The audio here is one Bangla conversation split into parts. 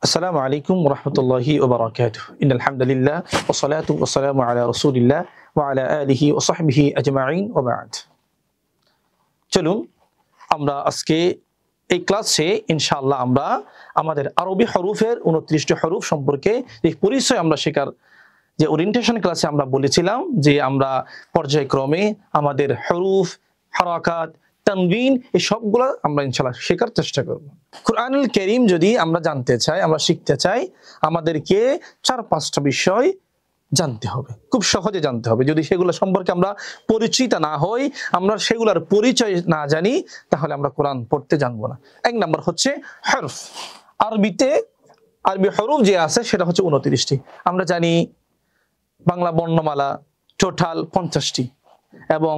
আসসালামু আলাইকুম ওয়া রাহমাতুল্লাহি ওয়া বারাকাতুহু। ইন্নাল হামদুলিল্লাহ ওয়া সলাতু ওয়া সালামু আলা রাসূলিল্লাহ ওয়া আলা আলিহি ওয়া সাহবিহি আজমাইন ওয়া বা'দ। চলুন আমরা আজকে এই ক্লাসে ইনশাআল্লাহ আমরা আমাদের আরবি হরফের ২৯ টি হরফ সম্পর্কে এই পরিচয় আমরা শেখার যে ওরিয়েন্টেশন ক্লাসে আমরা বলেছিলাম যে আমরা পর্যায়ক্রমে আমাদের হরফ, হারাকাত, তানবিন এই সবগুলো আমরা ইনশাআল্লাহ শেখার চেষ্টা করব। কুরআনুল কারীম যদি আমরা জানতে চাই, আমরা শিখতে চাই, আমাদেরকে ৪-৫টা বিষয় জানতে হবে, খুব সহজে জানতে হবে। যদি সেগুলো সম্পর্কে আমরা পরিচিত না হই, আমরা সেগুলোর পরিচয় না জানি, তাহলে আমরা কোরআন পড়তে জানবো না। এক নাম্বার হচ্ছে হরফ। আরবি হরফ যে আছে সেটা হচ্ছে ২৯টি। আমরা জানি বাংলা বর্ণমালা টোটাল ৫০টি এবং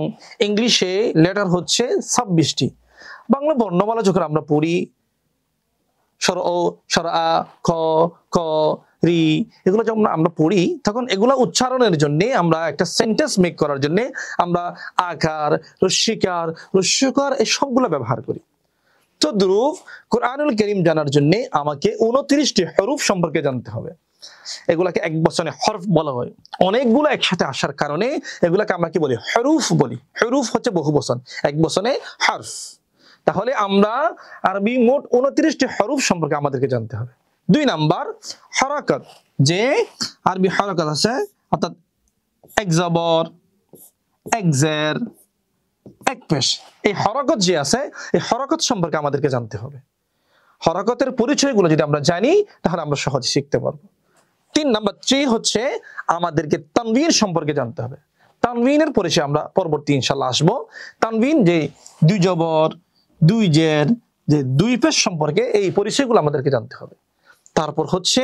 ইংলিশে লেটার হচ্ছে ২৬টি। বাংলা বর্ণমালা যখন আমরা পড়ি স্বর ও, স্বর আ, ক, খ, রি, এগুলো যখন আমরা পড়ি তখন এগুলো উচ্চারণের জন্য আমরা একটা সেন্টেন্স মেক করার জন্য আমরা আকার, রস্যিকার, রস্যকার এই সবগুলো ব্যবহার করি। তদ্রূপ কুরআনুল কারীম জানার জন্য আমাকে ২৯টি হরফ সম্পর্কে জানতে হবে। এগুলাকে এক বচনে হরফ বলা হয়। অনেকগুলো একসাথে আসার কারণে এগুলাকে আমরা কি বলি? হরুফ বলি। হরুফ হচ্ছে বহু বচন, এক বচনে হরফ। তাহলে আমরা আরবি মোট ২৯টি হরফ সম্পর্কে আমাদেরকে জানতে হবে। ২ নাম্বার হারাকাত। যে আরবি হারাকাত আছে, অর্থাৎ এক জবর, এক জের, এক পেশ, এই হরকত যে আছে এই হরকত সম্পর্কে আমাদেরকে জানতে হবে। হরকতের পরিচয়গুলো যদি আমরা জানি তাহলে আমরা সহজে শিখতে পারবো। ৩ নাম্বার ৩ হচ্ছে আমাদেরকে তানবিন সম্পর্কে জানতে হবে। তানবিনের পরিচয় আমরা পরবর্তী ইনশাআল্লাহ আসবো। তানবিন যে ২ জবর, ২ জের, যে ২ পেশ সম্পর্কে এই পরিচয়গুলো আমাদেরকে জানতে হবে। তারপর হচ্ছে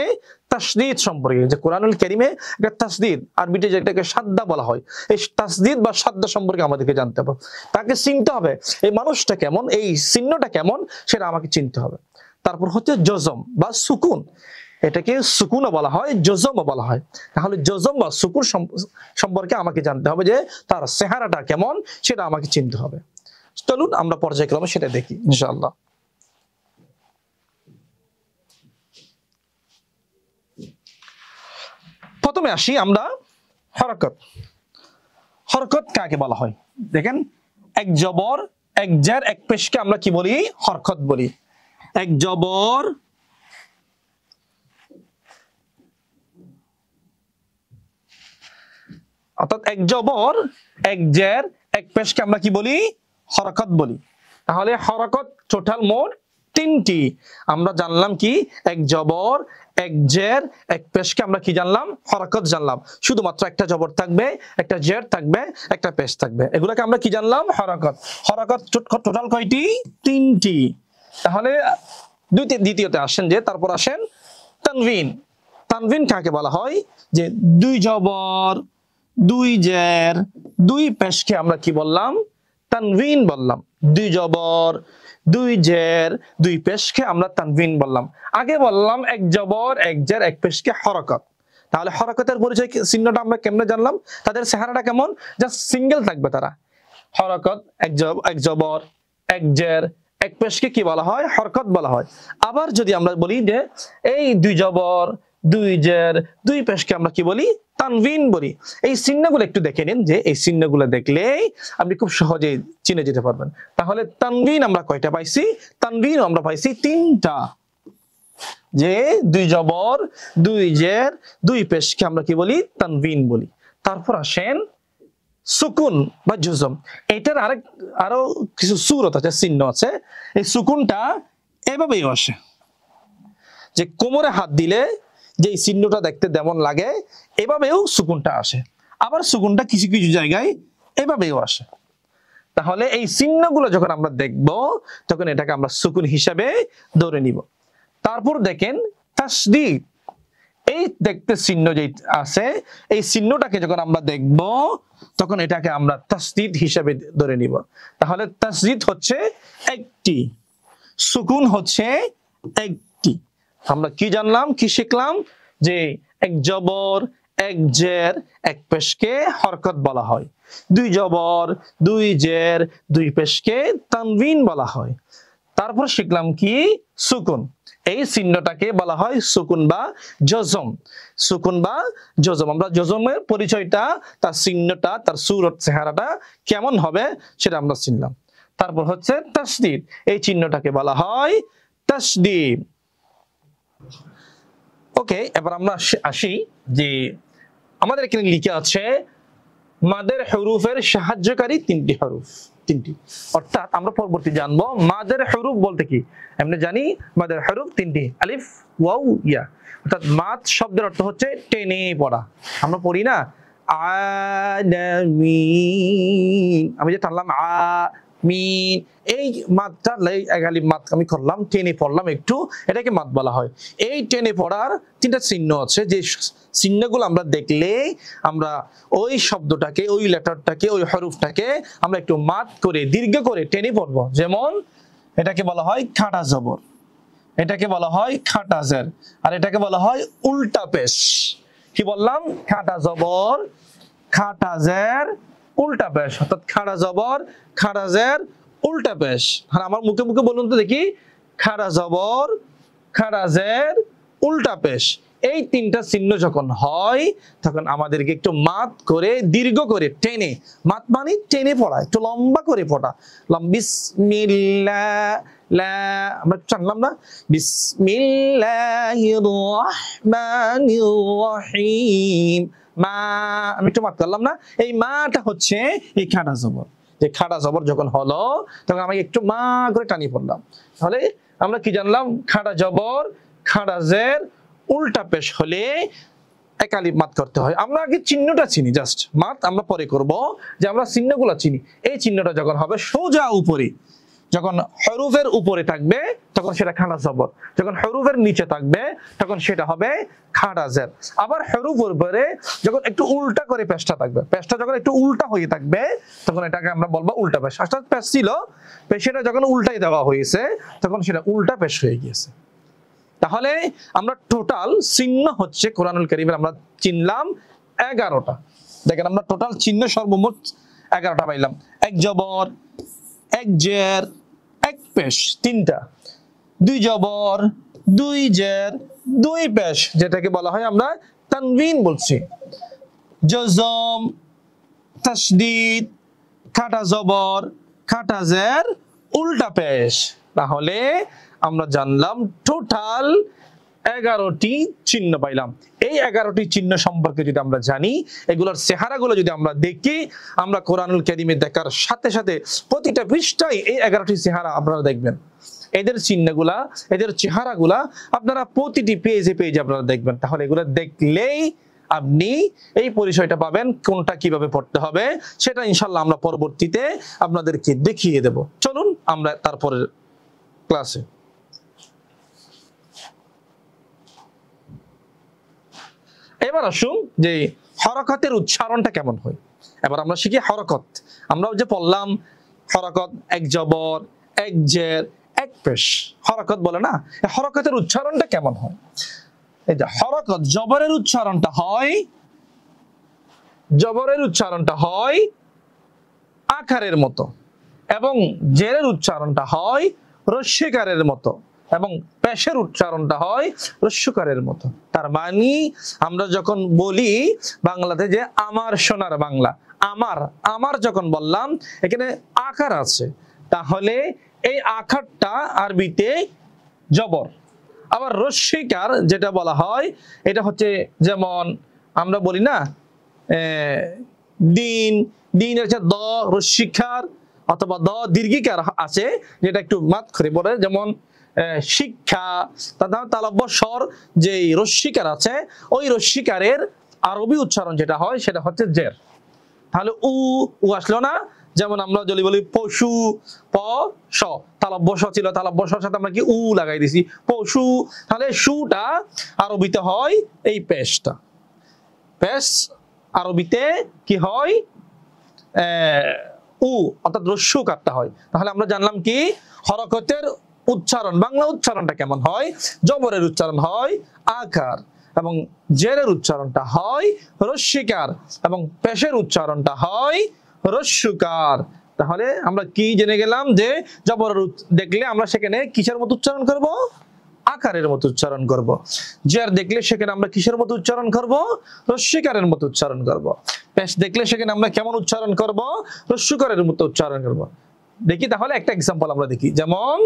তাসদীদ সম্পর্কে, যে কোরআনুল কারীমে একটা তাসদীদ, আরবিতে যেটাকে সাদ্দা বলা হয়, এই তাসদীদ বা সাদ্দা সম্পর্কে আমাদেরকে জানতে হবে। তাকে চিনতে হবে, এই মানুষটা কেমন, এই চিহ্নটা কেমন সেটা আমাকে চিনতে হবে। তারপর হচ্ছে জজম বা সুকুন, এটাকে সুকুনও বলা হয়, জজমও বলা হয়। তাহলে জজম বা সুকুন সম্পর্কে আমাকে জানতে হবে, যে তার চেহারাটা কেমন সেটা আমাকে চিনতে হবে। চলুন আমরা পর্যায়ক্রমে সেটা দেখি ইনশাআল্লাহ। প্রথমে আসি আমরা হরকত। হরকত কাকে বলা হয়? দেখেন, এক জবর, এক জের, এক পেশকে আমরা কি বলি? হরকত বলি। এক জবর, অর্থাৎ এক জবর, এক জের, এক পেশকে আমরা কি বলি? হরকত বলি। তাহলে হরকত টোটাল মোট ৩টি। আমরা জানলাম কি? এক জবর, এক জের, এক পেশকে আমরা কি জানলাম? হরকত জানলাম। শুধুমাত্র একটা জবর থাকবে, একটা জের থাকবে, একটা পেশ থাকবে, এগুলোকে আমরা কি জানলাম? হরকত। হরকত টোটাল কয়টি? ৩টি। তাহলে দ্বিতীয়তে আসেন, যে তারপর আসেন তানবিন। তানবিন কাকে বলা হয়? যে ২ জবর, ২ জের, ২ পেশকে আমরা কি বললাম? তানবিন বললাম। ২ জবর, ২ জের, ২ পেশকে আমরা তানবিন বললাম। আগে বললাম এক জবর, এক জের, এক পেশকে হরকত। তাহলে হরকতের পরিচয় চিহ্নটা আমরা কেমনে জানলাম? তাদের চেহারাটা কেমন? জাস্ট সিঙ্গেল থাকবে তারা। হরকত এক জবর, এক জের, এক পেশকে কি বলা হয়? হরকত বলা হয়। আবার যদি আমরা বলি যে এই ২ জবর, ২ জের, ২ পেশকে আমরা কি বলি? তানবিন বলি। এই চিহ্নগুলো একটু দেখে নিন, যে এই চিহ্নগুলো দেখলেই আপনি খুব সহজেই চিনে যেতে পারবেন। তাহলে তানবিন আমরা কয়টা পাইছি? তানবিন আমরা পাইছি ৩টা। যে ২ জবর, ২ জের, ২ পেশকে আমরা কি বলি? তানবিন বলি। তারপর আসেন সুকুন বা জজম। এটার আরো কিছু সূরত আছে, চিহ্ন আছে। এই সুকুনটা এভাবেই আসে, যে কোমরে হাত দিলে যে চিহ্নটা দেখতে যেমন লাগে এভাবেও সুকুনটা আসে। আবার সুকুনটা কিছু কিছু জায়গায় এভাবেও আসে। তাহলে এই চিহ্নগুলো যখন আমরা দেখব তখন এটাকে আমরা সুকুন হিসাবে ধরে নিব। তারপর দেখেন তাসদীদ। এই দেখতে চিহ্ন যে আছে, এই চিহ্নটাকে যখন আমরা দেখব তখন এটাকে আমরা তাসদীদ হিসাবে ধরে নিব। তাহলে তাসদীদ হচ্ছে একটি, সুকুন হচ্ছে একটি। আমরা কি জানলাম, কি শিখলাম? যে এক জবর, এক জের, এক পেশকে হরকত বলা হয়। ২ জবর, ২ জের, ২ পেশকে তানবিন বলা হয়। তারপর শিখলাম কি? সুকুন। এই চিহ্নটাকে বলা হয় সুকুন বা জজম। সুকুন বা জজম, আমরা জজমের পরিচয়টা, তার চিহ্নটা, তার সুরত চেহারাটা কেমন হবে সেটা আমরা চিনলাম। তারপর হচ্ছে তাসদীদ, এই চিহ্নটাকে বলা হয় তাসদীদ। ওকে, এবার আমরা আসি যে আমাদের এখানে লিখে আছে মাদের হরুফের সাহায্যকারী তিনটি হরুফ, তিনটি। অর্থাৎ আমরা পরবর্তী জানবো মাদের হরুফ বলতে কি। আমরা জানি মাদের হরুফ তিনটি, আলিফ, ওয়াও, ইয়া। অর্থাৎ মাদ শব্দের অর্থ হচ্ছে টেনে পড়া। আমরা পড়ি না আলামিন, আমি যে টানলাম আ মিন, এই মাদটা আলিফ মাদ আমি করলাম, টেনে পড়লাম একটু, এটাকে মাদ বলা হয়। এই টেনে পড়ার তিনটা চিহ্ন আছে, যে চিহ্নগুলো আমরা দেখলে আমরা ওই শব্দটাকে, ওই লেটারটাকে, ওই হরফটাকে আমরা একটু মাদ করে দীর্ঘ করে টেনে পড়বো। যেমন এটাকে বলা হয় খাটা জবর, এটাকে বলা হয় খাটা জের, আর এটাকে বলা হয় উল্টা পেশ। কি বললাম? খাটা জবর, খাটা জের, উল্টা পেশ। অর্থাৎ খাড়া জবর, খাড়া জের, উল্টা পেশ। আর আমার মুখে মুখে বলুন তো দেখি, খাড়া জবর, খাড়া জের, উল্টা পেশ। এই তিনটা চিহ্ন যখন হয় তখন আমাদেরকে একটু মাত করে দীর্ঘ করে টেনে, মাত মানে টেনে পড়া, একটু লম্বা করে পড়া। বিসমিল্লাহ, লা, আমরা জানলাম না, বিসমিল্লাহির রহমানির রহিম, মা, আমি একটু মাত করলাম না, এই মাটা হচ্ছে এই খাড়া জবর। যে খাড়া জবর যখন হলো তখন আমি একটু মা করে টানি পড়লাম। তাহলে আমরা কি জানলাম? খাড়া জবর, খাড়া জের, উল্টা পেশ হলে এক আলিফ মাদ করতে হয়। আমরা আগে চিহ্নটা চিনি, জাস্ট মাদ আমরা পরে করব, যে আমরা চিহ্নগুলো চিনি। এই চিহ্নটা যখন হবে সোজা উপরে, যখন হরুফের উপরে থাকবে তখন সেটা খাড়া জবর, যখন হরুফের নিচে থাকবে তখন সেটা হবে খাড়া জের। আবার হরুফের উপরে যখন একটু উল্টা করে পেশটা থাকবে, পেশটা যখন একটু উল্টা হয়ে থাকবে তখন এটাকে আমরা বলবো উল্টা পেশ। অর্থাৎ পেশ ছিল, পেশটা যখন উল্টাই দেওয়া হয়েছে তখন সেটা উল্টা পেশ হয়ে গিয়েছে। তাহলে আমরা টোটাল চিহ্ন হচ্ছে কোরআনুল কারীমের আমরা চিনলাম 11টা। দেখেন আমরা টোটাল চিহ্ন সর্বমোট 11টা পাইলাম। এক জবর, এক জের, এক পেশ, তিনটা। দুই জবর, দুই জের, দুই পেশ, যেটাকে বলা হয় আমরা তানবিন বলছি। জজম, তাসদীদ, খাটা জবর, খাটা জের, উল্টা পেশ। তাহলে আমরা জানলাম টোটাল 11টি চিহ্ন পাইলাম। এই 11টি চিহ্ন সম্পর্কে যদি আমরা জানি, এগুলোর চেহারাগুলো যদি আমরা দেখি, আমরা কোরআনুল কারীমে দেখার সাথে সাথে প্রতিটা পৃষ্ঠায় এই 11টি চেহারা আপনারা দেখবেন। এদের চিহ্নগুলা, এদের চেহারাগুলা আপনারা প্রতিটি পেজে পেজে আপনারা দেখবেন। তাহলে এগুলো দেখলেই আপনি এই পরিচয়টা পাবেন, কোনটা কিভাবে পড়তে হবে সেটা ইনশাল্লাহ আমরা পরবর্তীতে আপনাদেরকে দেখিয়ে দেব। চলুন আমরা তারপরের ক্লাসে। এবার আসুন যে হরকতের উচ্চারণটা কেমন হয়। এবার আমরা শিখি হরকত। আমরা যে পড়লাম হরকত, এক জবর, এক জের, এক পেশ, হরকত বলে না, হরকতের উচ্চারণটা কেমন হয়? এই যে হরকত, জবরের উচ্চারণটা হয়, জবরের উচ্চারণটা হয় আকারের মতো, এবং জেরের উচ্চারণটা হয় রস্যকারের মতো, এবং পেশের উচ্চারণটা হয় রস্যকারের মতো। তার মানে আমরা যখন বলি বাংলাতে যে আমার সোনার বাংলা, আমার, আমার যখন বললাম এখানে আকার আছে, তাহলে এই আকারটা আরবিতে জবর। আবার রস্যকার যেটা বলা হয় এটা হচ্ছে, যেমন আমরা বলি না দিন, দিন হচ্ছে দ রস্যকার, অথবা দ দীর্ঘিকার আছে যেটা একটু মাত করে পড়ে, যেমন শিক্ষা। তালব্বস্বর যে রস্যিকার আছে, ওই রস্যিকারের আরবি উচ্চারণ যেটা হয় সেটা হচ্ছে জের। তাহলে উ, উ আসলো না, যেমন আমরা যদি বলি পশু, প স, তালব্বস ছিল, তালব্বসের সাথে আমরা কি উ লাগাই দিছি, পশু। তাহলে সুটা আরবিতে হয় এই পেশটা, পেশ আরবিতে কি হয়? উ, অর্থাৎ রস্যু কাটতে হয়। তাহলে আমরা জানলাম কি হরকতের উচ্চারণ, বাংলা উচ্চারণটা কেমন হয়। জবরের উচ্চারণ হয় আকার, এবং জেরের উচ্চারণটা হয় রস্যিকার, এবং পেশের উচ্চারণটা হয় রস্যকার। তাহলে আমরা কি জেনে গেলাম যে জবরের দেখলে আমরা সেখানে কিসের মতো উচ্চারণ করব? আকারের মতো উচ্চারণ করব। জের দেখলে সেখানে আমরা কিসের মতো উচ্চারণ করব? রস্যিকারের মতো উচ্চারণ করব। পেশ দেখলে সেখানে আমরা কেমন উচ্চারণ করব? রস্যিকারের মতো উচ্চারণ করব। দেখি তাহলে একটা এক্সাম্পল আমরা দেখি, যেমন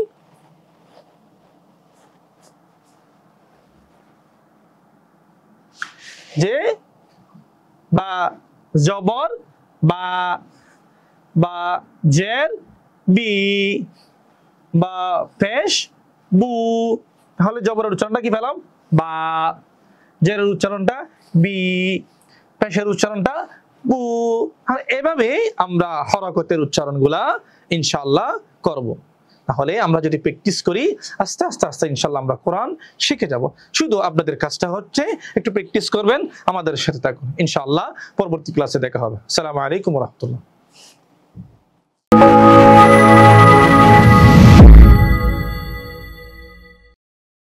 যে বা জবর বা বা জের বি বা পেশ বু, তাহলে জবরের উচ্চারণটা কি পেলাম? বা, জেরের উচ্চারণটা বি, পেশের উচ্চারণটা বু। আর এভাবে আমরা হরকতের উচ্চারণগুলা ইনশাআল্লাহ করব। তাহলে আমরা যদি প্র্যাকটিস করি আস্তে আস্তে আস্তে ইনশাআল্লাহ আমরা কোরআন শিখে যাব। শুধু আপনাদের কাজটা হচ্ছে একটু প্র্যাকটিস করবেন, আমাদের সাথে থাকুন। ইনশাআল্লাহ পরবর্তী ক্লাসে দেখা হবে। আসসালামু আলাইকুম ওয়া রাহমাতুল্লাহ।